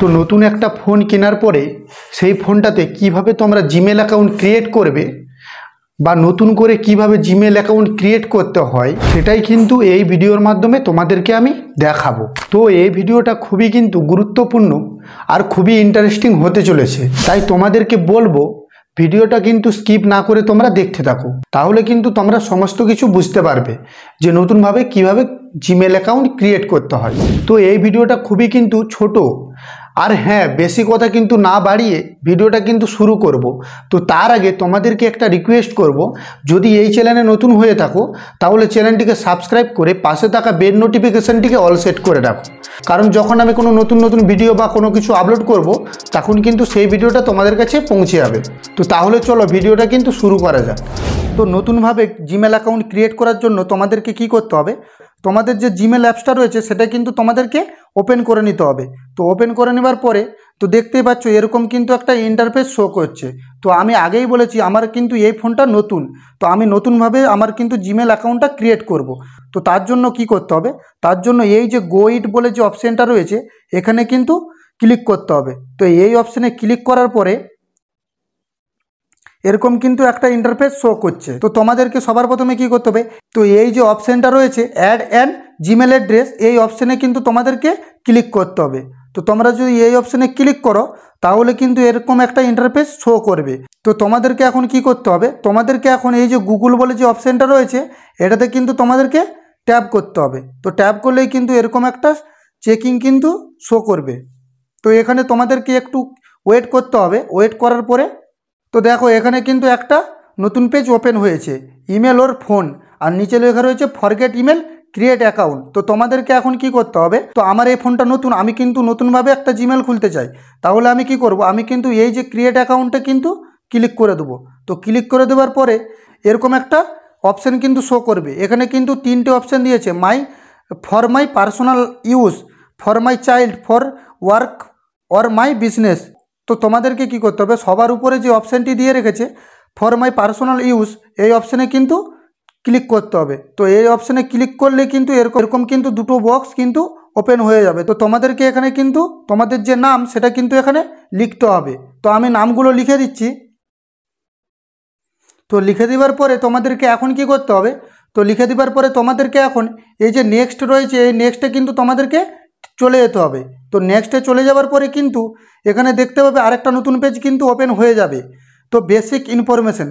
তো নতুন একটা ফোন কেনার পরে সেই ফোনটাতে কিভাবে তোমরা জিমেল অ্যাকাউন্ট ক্রিয়েট করবে বা নতুন করে কিভাবে জিমেল অ্যাকাউন্ট ক্রিয়েট করতে হয় সেটাই কিন্তু এই ভিডিওর মাধ্যমে তোমাদেরকে আমি দেখাবো। তো এই ভিডিওটা খুবই কিন্তু গুরুত্বপূর্ণ আর খুবই ইন্টারেস্টিং হতে চলেছে, তাই তোমাদেরকে বলবো ভিডিওটা কিন্তু স্কিপ না করে তোমরা দেখতে থাকো, তাহলে কিন্তু তোমরা সমস্ত কিছু বুঝতে পারবে যে নতুনভাবে কিভাবে জিমেল অ্যাকাউন্ট ক্রিয়েট করতে হয়। তো এই ভিডিওটা খুবই কিন্তু ছোট, আর হ্যাঁ, বেশি কথা কিন্তু না বাড়িয়ে ভিডিওটা কিন্তু শুরু করব। তো তার আগে তোমাদেরকে একটা রিকোয়েস্ট করব, যদি এই চ্যানেলে নতুন হয়ে থাকো তাহলে চ্যানেলটিকে সাবস্ক্রাইব করে পাশে থাকা বেল নোটিফিকেশানটিকে অল সেট করে রাখো, কারণ যখন আমি কোনো নতুন ভিডিও বা কোনো কিছু আপলোড করব তখন কিন্তু সেই ভিডিওটা তোমাদের কাছে পৌঁছে যাবে। তো তাহলে চলো ভিডিওটা কিন্তু শুরু করা যাক। তো নতুনভাবে জিমেল অ্যাকাউন্ট ক্রিয়েট করার জন্য তোমাদেরকে কি করতে হবে, তোমাদের যে জিমেল অ্যাপসটা রয়েছে সেটা কিন্তু তোমাদেরকে ওপেন করে নিতে হবে। তো ওপেন করে নেবার পরে তো দেখতেই পাচ্ছ এরকম কিন্তু একটা ইন্টারফেস শো করছে। তো আমি আগেই বলেছি আমার কিন্তু এই ফোনটা নতুন, তো আমি নতুনভাবে আমার কিন্তু জিমেল অ্যাকাউন্টটা ক্রিয়েট করব। তো তার জন্য কি করতে হবে, তার জন্য এই যে গো ইট বলে যে অপশানটা রয়েছে এখানে কিন্তু ক্লিক করতে হবে। তো এই অপশানে ক্লিক করার পরে এরকম কিন্তু একটা ইন্টারফেস শো করছে। তো তোমাদেরকে সবার প্রথমে কি করতে হবে, তো এই যে অপশানটা রয়েছে অ্যাড অ্যান জিমেল অ্যাড্রেস, এই অপশানে কিন্তু তোমাদেরকে ক্লিক করতে হবে। তো তোমরা যদি এই অপশানে ক্লিক করো তাহলে কিন্তু এরকম একটা ইন্টারফেস শো করবে। তো তোমাদেরকে এখন কি করতে হবে, তোমাদেরকে এখন এই যে গুগল বলে যে অপশানটা রয়েছে এটাতে কিন্তু তোমাদেরকে ট্যাপ করতে হবে। তো ট্যাপ করলেই কিন্তু এরকম একটা চেকিং কিন্তু শো করবে। তো এখানে তোমাদেরকে একটু ওয়েট করতে হবে। ওয়েট করার পরে তো দেখো এখানে কিন্তু একটা নতুন পেজ ওপেন হয়েছে, ইমেল ওর ফোন, আর নিচে লেখা রয়েছে ফরগেট ইমেল ক্রিয়েট অ্যাকাউন্ট। তো তোমাদেরকে এখন কি করতে হবে, তো আমার এই ফোনটা নতুন, আমি কিন্তু নতুনভাবে একটা জিমেল খুলতে চাই, তাহলে আমি কি করব, আমি কিন্তু এই যে ক্রিয়েট অ্যাকাউন্টে কিন্তু ক্লিক করে দেবো। তো ক্লিক করে দেওয়ার পরে এরকম একটা অপশান কিন্তু শো করবে। এখানে কিন্তু তিনটে অপশান দিয়েছে, for my personal use, for my child, for work or my business. তো তোমাদেরকে কি করতে হবে, সবার উপরে যে অপশানটি দিয়ে রেখেছে ফর মাই পার্সোনাল ইউজ, এই অপশানে কিন্তু ক্লিক করতে হবে। তো এই অপশানে ক্লিক করলে কিন্তু এরকম কিন্তু দুটো বক্স কিন্তু ওপেন হয়ে যাবে। তো তোমাদেরকে এখানে কিন্তু তোমাদের যে নাম সেটা কিন্তু এখানে লিখতে হবে। তো আমি নামগুলো লিখে দিচ্ছি। তো লিখে দেওয়ার পরে তোমাদেরকে এখন কি করতে হবে, তো লিখে দেওয়ার পরে তোমাদেরকে এখন এই যে নেক্সট রয়েছে এই নেক্সটে কিন্তু তোমাদেরকে চলে যেতে হবে। তো নেক্সটে চলে যাওয়ার পরে কিন্তু এখানে দেখতে পাবে আরেকটা নতুন পেজ কিন্তু ওপেন হয়ে যাবে। তো বেসিক ইনফরমেশন,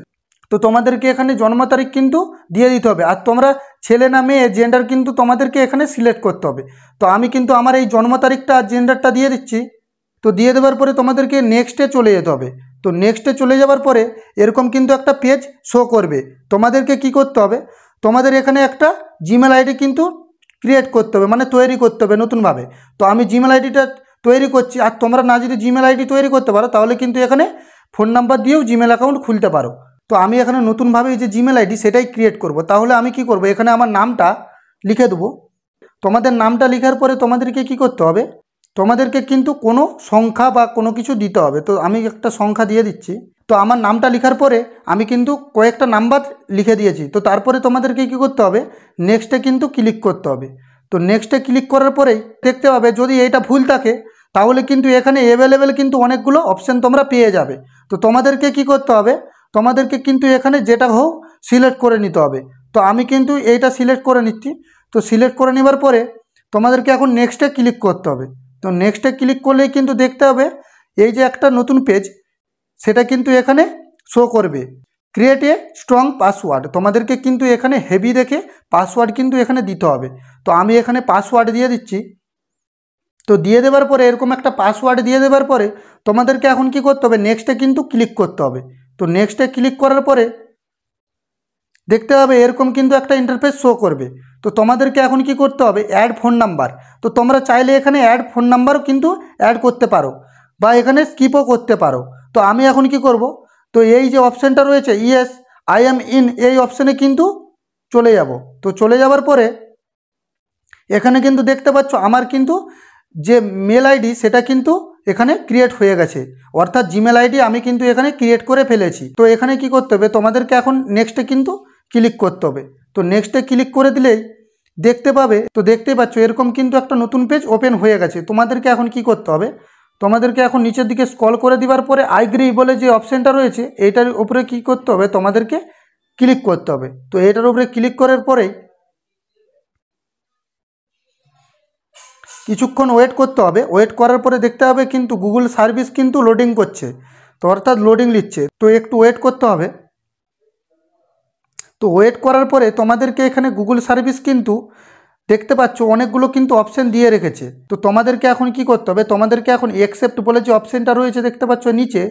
তো তোমাদেরকে এখানে জন্ম তারিখ কিন্তু দিয়ে দিতে হবে, আর তোমরা ছেলে না মেয়ে জেন্ডার কিন্তু তোমাদেরকে এখানে সিলেক্ট করতে হবে। তো আমি কিন্তু আমার এই জন্ম তারিখটা আর জেন্ডারটা দিয়ে দিচ্ছি। তো দিয়ে দেওয়ার পরে তোমাদেরকে নেক্সটে চলে যেতে হবে। তো নেক্সটে চলে যাওয়ার পরে এরকম কিন্তু একটা পেজ শো করবে। তোমাদেরকে কি করতে হবে, তোমাদের এখানে একটা জিমেল আইডি কিন্তু ক্রিয়েট করতে হবে, মানে তৈরি করতে হবে নতুনভাবে। তো আমি জিমেল আইডিটা তৈরি করছি, আর তোমরা না যদি জিমেল আইডি তৈরি করতে পারো তাহলে কিন্তু এখানে ফোন নাম্বার দিয়েও জিমেল অ্যাকাউন্ট খুলতে পারো। তো আমি এখানে নতুনভাবে যে জিমেল আইডি সেটাই ক্রিয়েট করব। তাহলে আমি কি করব, এখানে আমার নামটা লিখে দেবো। তোমাদের নামটা লেখার পরে তোমাদেরকে কি করতে হবে, তোমাদেরকে কিন্তু কোনো সংখ্যা বা কোনো কিছু দিতে হবে। তো আমি একটা সংখ্যা দিয়ে দিচ্ছি। তো আমার নামটা লেখার পরে আমি কিন্তু কয়েকটা নাম্বার লিখে দিয়েছি। তো তারপরে তোমাদেরকে কী করতে হবে, নেক্সটে কিন্তু ক্লিক করতে হবে। তো নেক্সটে ক্লিক করার পরেই দেখতে পাবে যদি এইটা ভুল থাকে তাহলে কিন্তু এখানে অ্যাভেলেবেল কিন্তু অনেকগুলো অপশান তোমরা পেয়ে যাবে। তো তোমাদেরকে কি করতে হবে, তোমাদেরকে কিন্তু এখানে যেটা হোক সিলেক্ট করে নিতে হবে। তো আমি কিন্তু এইটা সিলেক্ট করে নিচ্ছি। তো সিলেক্ট করে নেবার পরে তোমাদেরকে এখন নেক্সটে ক্লিক করতে হবে। তো নেক্সটে ক্লিক করলেই কিন্তু দেখতে হবে এই যে একটা নতুন পেজ সেটা কিন্তু এখানে শো করবে, ক্রিয়েট এ স্ট্রং পাসওয়ার্ড। তোমাদেরকে কিন্তু এখানে হেভি দেখে পাসওয়ার্ড কিন্তু এখানে দিতে হবে। তো আমি এখানে পাসওয়ার্ড দিয়ে দিচ্ছি। তো দিয়ে দেওয়ার পরে এরকম একটা পাসওয়ার্ড দিয়ে দেওয়ার পরে তোমাদেরকে এখন কি করতে হবে, নেক্সটে কিন্তু ক্লিক করতে হবে। তো নেক্সটে ক্লিক করার পরে দেখতে হবে এরকম কিন্তু একটা ইন্টারফেস শো করবে। তো তোমাদেরকে এখন কি করতে হবে, অ্যাড ফোন নাম্বার। তো তোমরা চাইলে এখানে অ্যাড ফোন নাম্বারও কিন্তু অ্যাড করতে পারো বা এখানে স্কিপও করতে পারো। তো আমি এখন কি করব, তো এই যে অপশানটা রয়েছে ইয়েস আই অ্যাম ইন, এই অপশানে কিন্তু চলে যাব। তো চলে যাওয়ার পরে এখানে কিন্তু দেখতে পাচ্ছ আমার কিন্তু যে মেল আইডি সেটা কিন্তু এখানে ক্রিয়েট হয়ে গেছে, অর্থাৎ জিমেল আইডি আমি কিন্তু এখানে ক্রিয়েট করে ফেলেছি। তো এখানে কি করতে হবে, তোমাদেরকে এখন নেক্সটে কিন্তু ক্লিক করতে হবে। তো নেক্সটে ক্লিক করে দিলেই দেখতে পাবে, তো দেখতেই পাচ্ছ এরকম কিন্তু একটা নতুন পেজ ওপেন হয়ে গেছে। তোমাদেরকে এখন কি করতে হবে, তোমাদেরকে এখন নিচের দিকে স্ক্রল করে দেওয়ার পরে আইগ্রি বলে যে অপশানটা রয়েছে এইটার উপরে কী করতে হবে, তোমাদেরকে ক্লিক করতে হবে। তো এটার উপরে ক্লিক করার পরেই কিছুক্ষণ ওয়েট করতে হবে। ওয়েট করার পরে দেখতে হবে কিন্তু গুগল সার্ভিস কিন্তু লোডিং করছে, তো অর্থাৎ লোডিং নিচ্ছে, তো একটু ওয়েট করতে হবে। তো ওয়েট করার পরে তোমাদেরকে এখানে গুগল সার্ভিস কিন্তু দেখতে পাচ্ছ অনেকগুলো কিন্তু অপশান দিয়ে রেখেছে। তো তোমাদেরকে এখন কি করতে হবে, তোমাদেরকে এখন অ্যাকসেপ্ট বলে যে অপশানটা রয়েছে দেখতে পাচ্ছ নিচে,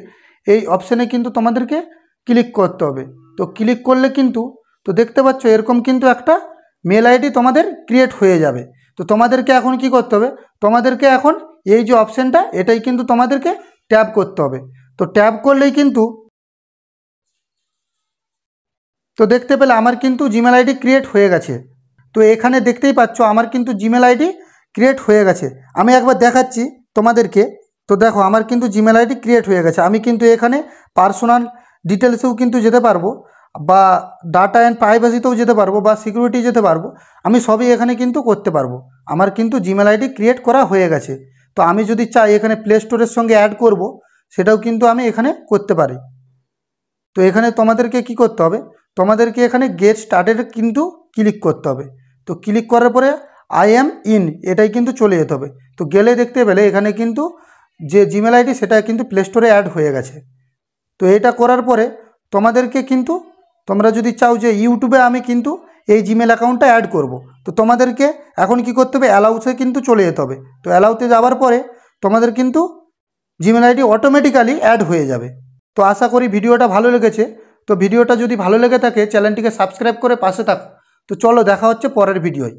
এই অপশানে কিন্তু তোমাদেরকে ক্লিক করতে হবে। তো ক্লিক করলে কিন্তু তো দেখতে পাচ্ছ এরকম কিন্তু একটা মেল আইডি তোমাদের ক্রিয়েট হয়ে যাবে। তো তোমাদেরকে এখন কি করতে হবে, তোমাদেরকে এখন এই যে অপশানটা এটাই কিন্তু তোমাদেরকে ট্যাপ করতে হবে। তো ট্যাপ করলেই কিন্তু তো দেখতে পেলে আমার কিন্তু জিমেল আইডি ক্রিয়েট হয়ে গেছে। তো এখানে দেখতেই পাচ্ছ আমার কিন্তু জিমেল আইডি ক্রিয়েট হয়ে গেছে। আমি একবার দেখাচ্ছি তোমাদেরকে। তো দেখো আমার কিন্তু জিমেল আইডি ক্রিয়েট হয়ে গেছে। আমি কিন্তু এখানে পার্সোনাল ডিটেলসেও কিন্তু যেতে পারবো, বা ডাটা অ্যান্ড প্রাইভেসিতেও যেতে পারবো, বা সিকিউরিটি যেতে পারবো। আমি সবই এখানে কিন্তু করতে পারবো। আমার কিন্তু জিমেল আইডি ক্রিয়েট করা হয়ে গেছে। তো আমি যদি চাই এখানে প্লে স্টোরের সঙ্গে অ্যাড করব, সেটাও কিন্তু আমি এখানে করতে পারি। তো এখানে তোমাদেরকে কি করতে হবে, তোমাদেরকে এখানে গেট স্টার্টেড কিন্তু ক্লিক করতে হবে। তো ক্লিক করার পরে আই অ্যাম ইন এটাই কিন্তু চলে যেতে হবে। তো গেলে দেখতে পেলে এখানে কিন্তু যে জিমেল আইডি সেটা কিন্তু প্লে স্টোরে অ্যাড হয়ে গেছে। তো এটা করার পরে তোমাদেরকে কিন্তু তোমরা যদি চাও যে ইউটিউবে আমি কিন্তু এই জিমেল অ্যাকাউন্টটা অ্যাড করব, তো তোমাদেরকে এখন কি করতে হবে, অ্যালাউসে কিন্তু চলে যেতে হবে। তো অ্যালাউতে যাওয়ার পরে তোমাদের কিন্তু জিমেল আইডি অটোমেটিক্যালি অ্যাড হয়ে যাবে। তো আশা করি ভিডিওটা ভালো লেগেছে। তো ভিডিওটা যদি ভালো লেগে থাকে চ্যানেলটিকে সাবস্ক্রাইব করে পাশে থাকো। তো চলো দেখা হচ্ছে পরের ভিডিওয়।